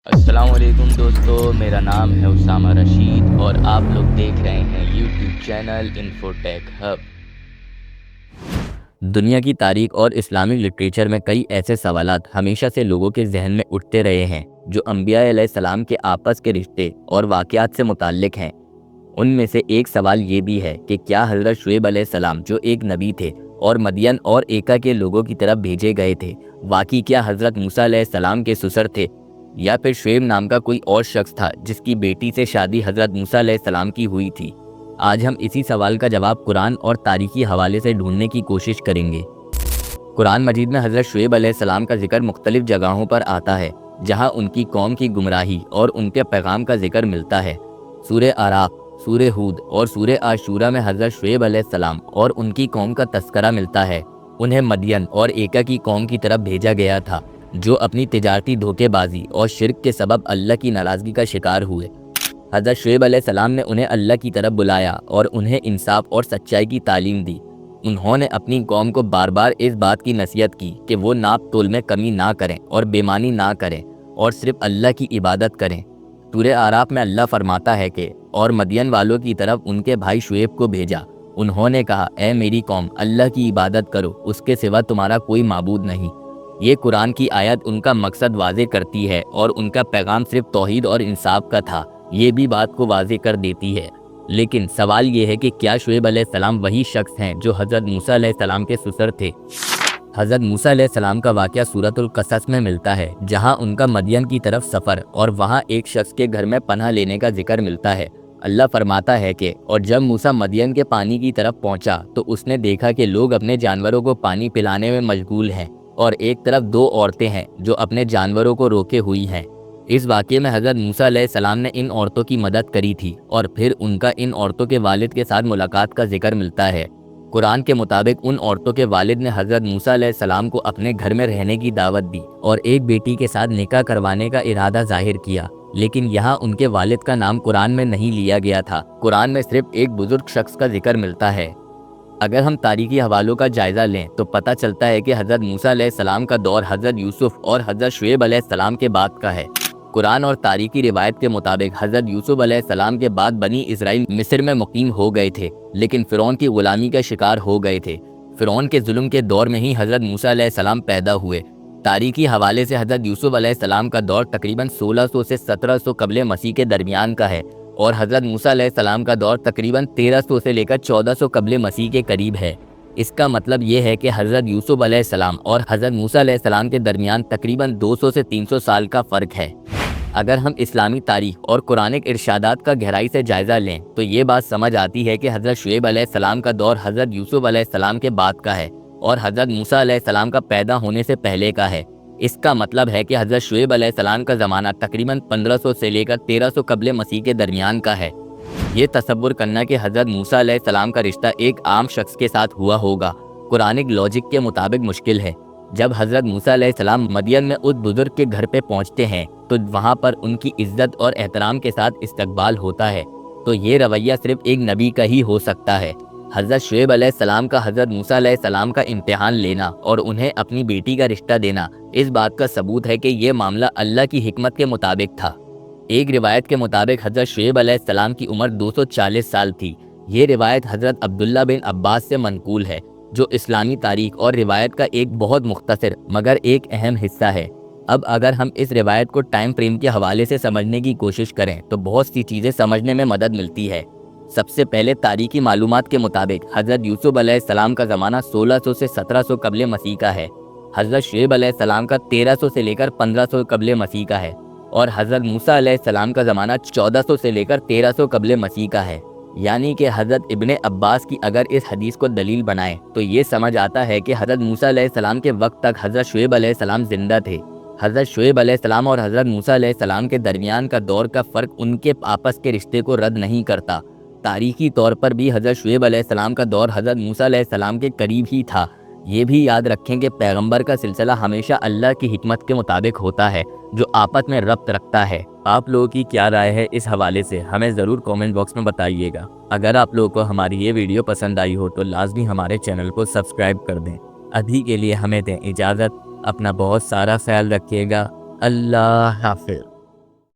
अस्सलाम वालेकुम दोस्तों, मेरा नाम है उसामा रशीद और आप लोग देख रहे हैं यूट्यूब चैनल इन्फोटेक हब। दुनिया की तारीख और इस्लामिक लिटरेचर में कई ऐसे सवालात हमेशा से लोगों के जहन में उठते रहे हैं जो अंबिया अलैहिस्सलाम के आपस के रिश्ते और वाक़यात से मुताल्लिक हैं। उनमें से एक सवाल ये भी है कि क्या हज़रत शुएब अलैहिस्सलाम जो एक नबी थे और मदियन और एका के लोगों की तरफ भेजे गए थे, वाकई क्या हज़रत मूसा अलैहिस्सलाम के सुसर थे, या फिर शुएब नाम का कोई और शख्स था जिसकी बेटी से शादी हज़रत मूसा अलैहिस्सलाम की हुई थी। आज हम इसी सवाल का जवाब कुरान और तारीखी हवाले से ढूंढने की कोशिश करेंगे। कुरान मजीद में हज़रत शुएब अलैहिस्सलाम का जिक्र मुख्तलिफ जगहों पर आता है जहां उनकी कौम की गुमराही और उनके पैगाम का जिक्र मिलता है। सूरह आराफ, सूरह हूद और सूरह आशूरा में हज़रत शुएब अलैहिस्सलाम और उनकी कौम का तस्करा मिलता है। उन्हें मदियन और एका की कौम की तरफ भेजा गया था जो अपनी तिजारती धोखेबाजी और शिर्क के सबब अल्लाह की नाराज़गी का शिकार हुए। हज़रत शुएब अलैहिस्सलाम ने उन्हें अल्लाह की तरफ बुलाया और उन्हें इंसाफ और सच्चाई की तालीम दी। उन्होंने अपनी कौम को बार बार इस बात की नसीहत की कि वो नाप तोल में कमी ना करें और बेमानी ना करें और सिर्फ अल्लाह की इबादत करें। सूरह आराफ में अल्लाह फरमाता है कि और मदियन वालों की तरफ उनके भाई शुएब को भेजा। उन्होंने कहा, ए मेरी कौम, अल्लाह की इबादत करो, उसके सिवा तुम्हारा कोई माबूद नहीं। ये कुरान की आयत उनका मकसद वाज़े करती है और उनका पैगाम सिर्फ तौहीद और इंसाफ का था, ये भी बात को वाज़े कर देती है। लेकिन सवाल ये है कि क्या शुएब अलैहिस्सलाम वही शख्स हैं जो हज़रत मूसा अलैहिस्सलाम के सुसर थे। हज़रत मूसा अलैहिस्सलाम का वाक़या सूरतुल कसस में मिलता है जहां उनका मदियन की तरफ सफ़र और वहां एक शख्स के घर में पनाह लेने का जिक्र मिलता है। अल्लाह फरमाता है कि और जब मूसा मदियन के पानी की तरफ पहुंचा तो उसने देखा कि लोग अपने जानवरों को पानी पिलाने में मशगूल हैं और एक तरफ दो औरतें हैं जो अपने जानवरों को रोके हुई हैं। इस वाक़ये में हज़रत मूसा अलैहिस्सलाम ने इन औरतों की मदद करी थी और फिर उनका इन औरतों के वालिद के साथ मुलाकात का जिक्र मिलता है। कुरान के मुताबिक उन औरतों के वालिद ने हज़रत मूसा अलैहिस्सलाम को अपने घर में रहने की दावत दी और एक बेटी के साथ निकाह करवाने का इरादा जाहिर किया, लेकिन यहाँ उनके वालिद का नाम कुरान में नहीं लिया गया था। कुरान में सिर्फ एक बुजुर्ग शख्स का जिक्र मिलता है। अगर हम तारीखी हवालों का जायज़ा लें तो पता चलता है कि हज़रत मूसा अलैहिस्सलाम का दौर हज़रत यूसुफ और हज़रत शुएब अलैहिस्सलाम के बाद का है। कुरान और तारीखी रिवायत के मुताबिक हज़रत यूसुफ अलैहिस्सलाम के बाद बनी इस्राइल मिस्र में मुकीम हो गए थे, लेकिन फ़िरौन की ग़ुलामी का शिकार हो गए थे। फ़िरौन के जुल्म के दौर में ही हज़रत मूसा अलैहिस्सलाम पैदा हुए। तारीखी हवाले से हज़रत यूसुफ अलैहिस्सलाम का दौर तकरीबन 1600 से 1700 कबल मसीह के दरमियान का है और हज़रत मूसा अलैहिस्सलाम का दौर तकरीबन 1300 से लेकर 1400 कबल मसीह के करीब है। इसका मतलब ये है कि हज़रत यूसुफ अलैहिस्सलाम और हज़रत मूसा अलैहिस्सलाम के दरमियान तकरीबन 200 से 300 साल का फ़र्क है। अगर हम इस्लामी तारीख और कुरानिक इरशादात का गहराई से जायज़ा लें तो ये बात समझ आती है कि हज़रत शुएब अलैहिस्सलाम का दौर हज़रत यूसुफ अलैहिस्सलाम के बाद का है और हज़रत मूसा अलैहिस्सलाम का पैदा होने से पहले का है। इसका मतलब है कि हज़रत शुएब अलैहिस्सलाम का ज़माना तकरीबन 1500 से लेकर 1300 कबल मसीह के दरमियान का है। ये तसव्वुर करना कि हज़रत मूसा अलैहिस्सलाम का रिश्ता एक आम शख्स के साथ हुआ होगा कुरानिक लॉजिक के मुताबिक मुश्किल है। जब हज़रत मूसा अलैहिस्सलाम मदियन में उस बुजुर्ग के घर पे पहुंचते हैं तो वहाँ पर उनकी इज्जत और एहतराम के साथ इस्तकबाल होता है। तो ये रवैया सिर्फ एक नबी का ही हो सकता है। हज़रत शुएब अलैहिस्सलाम का हज़रत मूसा अलैहिस्सलाम का इम्तिहान लेना और उन्हें अपनी बेटी का रिश्ता देना इस बात का सबूत है कि ये मामला अल्लाह की हिकमत के मुताबिक था। एक रिवायत के मुताबिक हज़रत शुएब अलैहिस्सलाम की उम्र 240 साल थी। ये रिवायत हज़रत अब्दुल्ला बिन अब्बास से मनकूल है जो इस्लामी तारीख और रिवायत का एक बहुत मुख्तसर मगर एक अहम हिस्सा है। अब अगर हम इस रिवायत को टाइम फ्रेम के हवाले से समझने की कोशिश करें तो बहुत सी चीज़ें समझने में मदद मिलती है। सबसे पहले तारीखी मालूमात के मुताबिक हज़रत यूसुफ अलैहिस्सलाम का ज़माना 1600 से 1700 कबल मसीह का है। हज़रत शुएब अलैहिस्सलाम का 1300 से लेकर 1500 कबल मसीह का है और हज़रत मूसा अलैहिस्सलाम का ज़माना 1400 से लेकर 1300 कबल मसीह का है। यानी कि हज़रत इब्ने अब्बास की अगर इस हदीस को दलील बनाएं तो ये समझ आता है कि हज़रत मूसा अलैहिस्सलाम के वक्त तक हज़रत शुएब अलैहिस्सलाम जिंदा थे। हज़रत शुएब अलैहिस्सलाम और हज़रत मूसा अलैहिस्सलाम के दरमियान का दौर का फ़र्क उनके आपस के रिश्ते को रद्द नहीं करता। तारीखी तौर पर भी हज़रत शुएब अलैहिस्सलाम का दौर हज़रत मूसा अलैहिस्सलाम के करीब ही था। ये भी याद रखें कि पैगंबर का सिलसिला हमेशा अल्लाह की हिकमत के मुताबिक होता है जो आपस में रब्त रखता है। आप लोगों की क्या राय है इस हवाले से हमें ज़रूर कमेंट बॉक्स में बताइएगा। अगर आप लोगों को हमारी ये वीडियो पसंद आई हो तो लाजमी हमारे चैनल को सब्सक्राइब कर दें। अभी के लिए हमें दें इजाज़त। अपना बहुत सारा ख्याल रखिएगा। अल्लाह हाफ़िज़।